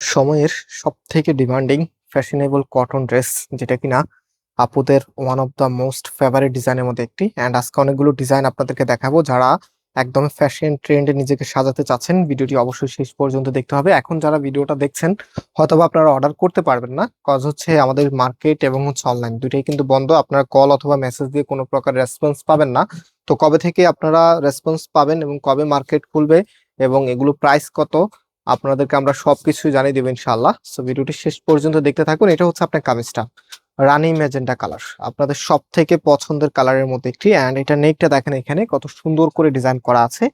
সময়ের সবথেকে demanding fashionable cotton dress, যেটা কিনা আপুদের one of the most favourite ডিজাইনের মধ্যে একটি। অ্যান্ড আজকে অনেকগুলো ডিজাইন আপনাদেরকে দেখাবো। যারা একদম ফ্যাশন ট্রেন্ডে নিজেকে সাজাতে চাচ্ছেন, ভিডিওটি অবশ্যই শেষ পর্যন্ত দেখতে হবে। এখন যারা ভিডিওটা দেখছেন, হয়তোবা আপনারা অর্ডার করতে পারবেন না, কজ হচ্ছে আমাদের মার্কেট এবং অনলাইন দুইটাই কিন্তু বন্ধ। আপনারা কল অথবা মেসেজ দিয়ে কোনো প্রকার রেসপন্স পাবেন না। তো কবে থেকে আপনারা রেসপন্স পাবেন এবং কবে মার্কেট খুলবে এবং এগুলো প্রাইস কত, আপনাদেরকে আমরা সবকিছু জানিয়ে দেবো ইনশাআল্লাহ। সো ভিডিওটি শেষ পর্যন্ত দেখতে থাকুন। এটা হচ্ছে আপনার কামিজটা রানী ম্যাজেন্টা কালার, আপনাদের সব থেকে পছন্দের কালারের মধ্যে একটি। অ্যান্ড এটা নেকটা দেখেন এখানে কত সুন্দর করে ডিজাইন করা আছে।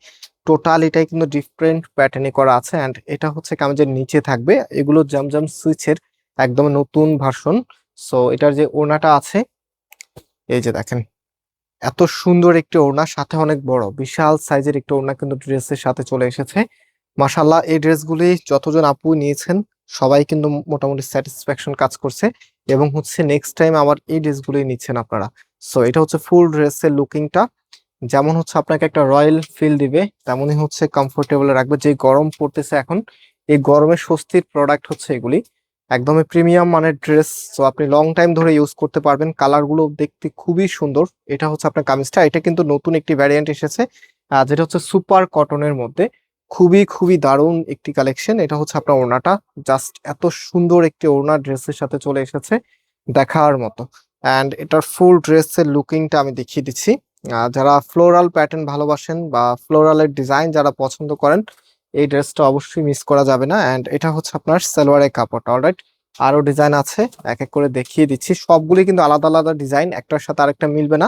টোটাল এটাই কিন্তু ডিফারেন্ট প্যাটার্নে করা আছে। অ্যান্ড এটা হচ্ছে কামিজের নিচে থাকবে এগুলো জামজাম সুইচের একদম নতুন ভার্সন। সো এটার যে ওড়নাটা আছে, এই যে দেখেন এত সুন্দর একটি ওড়না, সাথে অনেক বড় বিশাল সাইজের একটি ওড়না কিন্তু ড্রেসের সাথে চলে এসেছে। মাশাল্লাহ, এই ড্রেসগুলি যতজন আপু নিয়েছেন সবাই কিন্তু মোটামুটি স্যাটিসফ্যাকশন কাজ করছে এবং হচ্ছে নেক্সট টাইম আবার এই ড্রেসগুলি নিচ্ছেন আপনারা। সো এটা হচ্ছে ফুল ড্রেসের লুকিংটা, যেমন হচ্ছে আপনাকে একটা রয়্যাল ফিল দিবে, তেমনই হচ্ছে কমফোর্টেবল রাখবে। যে গরম পড়তেছে এখন, এই গরমে স্বস্তির প্রোডাক্ট হচ্ছে এগুলি, একদমই প্রিমিয়াম মানের ড্রেস। সো আপনি লং টাইম ধরে ইউজ করতে পারবেন। কালারগুলো দেখতে খুবই সুন্দর। এটা হচ্ছে আপনার কামিজটা, এটা কিন্তু নতুন একটি ভ্যারিয়েন্ট এসেছে, যেটা হচ্ছে সুপার কটনের মধ্যে। খুবই খুবই দারুণ একটি কালেকশন। এটা হচ্ছে আপনার ওড়নাটা, জাস্ট এত সুন্দর একটি ওড়না ড্রেসের সাথে চলে এসেছে, দেখার মতো। অ্যান্ড এটার ফুল ড্রেসের লুকিংটা আমি দেখিয়ে দিচ্ছি। যারা ফ্লোরাল প্যাটার্ন ভালোবাসেন বা ফ্লোরালের ডিজাইন যারা পছন্দ করেন, এই ড্রেসটা অবশ্যই মিস করা যাবে না। অ্যান্ড এটা হচ্ছে আপনার সালোয়ারের কাপড়টা। অলরাইট, আরো ডিজাইন আছে, এক এক করে দেখিয়ে দিচ্ছি। সবগুলি কিন্তু আলাদা আলাদা ডিজাইন, একটার সাথে আরেকটা মিলবে না।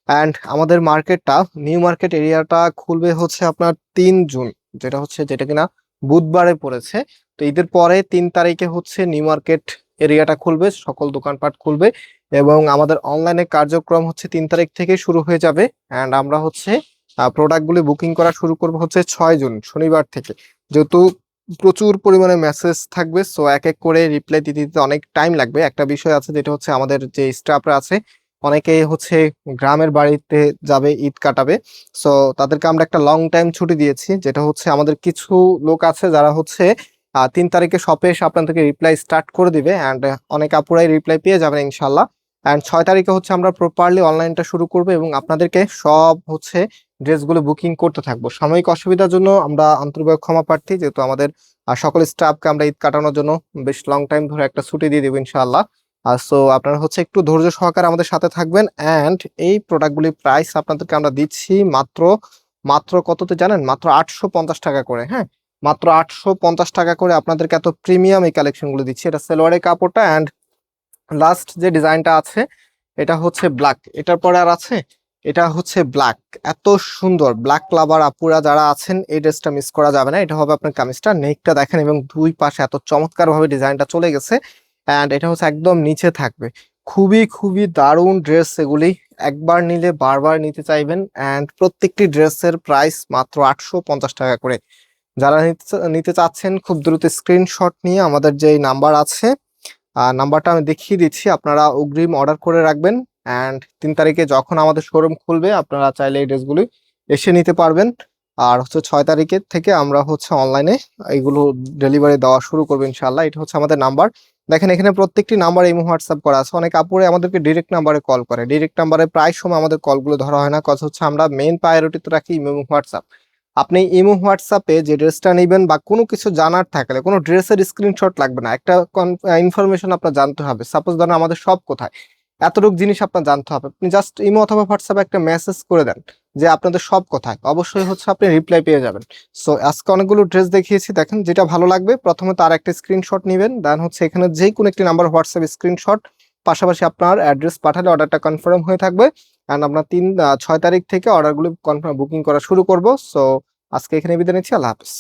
অ্যান্ড আমাদের মার্কেটটা, নিউ মার্কেট এরিয়াটা খুলবে হচ্ছে আপনার 3 জুন, যেটা কিনা বুধবারে পড়েছে। তো ঈদের পরে 3 তারিখে হচ্ছে নিউ মার্কেট এরিয়াটা খুলবে, সকল দোকানপাট খুলবে এবং আমাদের অনলাইনে কার্যক্রম হচ্ছে 3 তারিখ থেকে শুরু হয়ে যাবে। অ্যান্ড আমরা হচ্ছে প্রোডাক্টগুলি বুকিং করা শুরু করবো হচ্ছে 6 জুন শনিবার থেকে। যেহেতু প্রচুর পরিমাণে মেসেজ থাকবে, সো এক এক করে রিপ্লাই দিতে দিতে অনেক টাইম লাগবে। একটা বিষয় আছে, যেটা হচ্ছে আমাদের যে স্টাফরা আছে অনেকেই হচ্ছে গ্রামের বাড়িতে যাবে, ঈদ কাটাবে। সো তাদেরকে আমরা একটা লং টাইম ছুটি দিয়েছি, যেটা হচ্ছে আমাদের কিছু লোক আছে যারা হচ্ছে 3 তারিখে শপে এসে আপনাদেরকে রিপ্লাই স্টার্ট করে দিবে। অ্যান্ড অনেক আপুরাই রিপ্লাই পেয়ে যাবেন ইনশাল্লাহ। অ্যান্ড 6 তারিখে হচ্ছে আমরা প্রপারলি অনলাইনটা শুরু করবো এবং আপনাদেরকে সব হচ্ছে ড্রেসগুলো বুকিং করতে থাকবো। সাময়িক অসুবিধার জন্য আমরা আন্তরিক ক্ষমা প্রার্থী, যেহেতু আমাদের সকল স্টাফকে আমরা ঈদ কাটানোর জন্য বেশ লং টাইম ধরে একটা ছুটি দিয়ে দেবো ইনশাআল্লাহ। সো আপনারা হচ্ছে একটু ধৈর্য সহকারে আমাদের সাথে থাকবেন। অ্যান্ড এই প্রোডাক্টগুলির প্রাইস আপনাদেরকে আমরা দিচ্ছি মাত্র মাত্র কততে জানেন? মাত্র 850 টাকা করে। হ্যাঁ, মাত্র 850 টাকা করে আপনাদেরকে এত প্রিমিয়াম এই কালেকশন গুলো দিচ্ছি। এটা সালোয়ারের কাপড়টা। অ্যান্ড লাস্ট যে ডিজাইনটা আছে এটা হচ্ছে ব্ল্যাক, এটার পরে আর আছে, এটা হচ্ছে ব্ল্যাক। এত সুন্দর ব্ল্যাক লাভার আপুরা যারা আছেন, এই ড্রেসটা মিস করা যাবে না। এটা হবে আপনার কামিজটা, নেকটা দেখেন এবং দুই পাশে এত চমৎকার ভাবে ডিজাইনটা চলে গেছে। অ্যান্ড এটা হচ্ছে একদম নিচে থাকবে। খুবই খুবই দারুণ ড্রেস এগুলি, একবার নিলে বারবার নিতে চাইবেন। অ্যান্ড প্রত্যেকটি ড্রেসের প্রাইস মাত্র 850 টাকা করে। যারা নিতে চাচ্ছেন খুব দ্রুত স্ক্রিনশট নিয়ে আমাদের যে নাম্বার আছে, নাম্বারটা আমি দেখিয়ে দিচ্ছি, আপনারা অগ্রিম অর্ডার করে রাখবেন। অ্যান্ড 3 তারিখে যখন আমাদের শোরুম খুলবে আপনারা চাইলে এই ড্রেসগুলি এসে নিতে পারবেন। আর হচ্ছে 6 তারিখের থেকে আমরা হচ্ছে অনলাইনে এগুলো ডেলিভারি দেওয়া শুরু করবো ইনশাল্লাহ। এটা হচ্ছে আমাদের নাম্বার। দেখেন এখানে প্রত্যেকটি নাম্বার ইমো হোয়াটসঅ্যাপ করা আছে। অনেক আপুরে আমাদেরকে ডিরেক্ট নাম্বারে কল করে, ডিরেক্ট নাম্বারে প্রায় সময় আমাদের কলগুলো ধরা হয় না, কথা হচ্ছে আমরা মেইন প্রায়োরিটিতে রাখি ইমো হোয়াটসঅ্যাপ। আপনি ইমো হোয়াটসঅ্যাপে যে ড্রেসটা নেবেন বা কোনো কিছু জানার থাকলে, কোনো ড্রেসের স্ক্রিনশট লাগবে না, একটা ইনফরমেশন আপনার জানতে হবে। সাপোজ ধরেন আমাদের সব কোথায়, এতটুকু জিনিস আপনার জানতে হবে, আপনি জাস্ট ইমো অথবা হোয়াটসঅ্যাপে একটা মেসেজ করে দেন যে আপনাদের সব কোথায়, অবশ্যই হচ্ছে আপনি রিপ্লাই পেয়ে যাবেন। সো আজকে অনেকগুলো ড্রেস দেখিয়েছি, দেখেন যেটা ভালো লাগবে প্রথমে তার একটা স্ক্রিনশট নেবেন, দেন হচ্ছে এখানে যে কোনো একটি নাম্বার হোয়াটসঅ্যাপ স্ক্রিনশট, পাশাপাশি আপনার অ্যাড্রেস পাঠালে অর্ডারটা কনফার্ম হয়ে থাকবে। অ্যান্ড আমরা 6 তারিখ থেকে অর্ডারগুলো কনফার্ম বুকিং করা শুরু করব। সো আজকে এখানে বিদায় নিচ্ছি, আল্লাহ হাফেজ।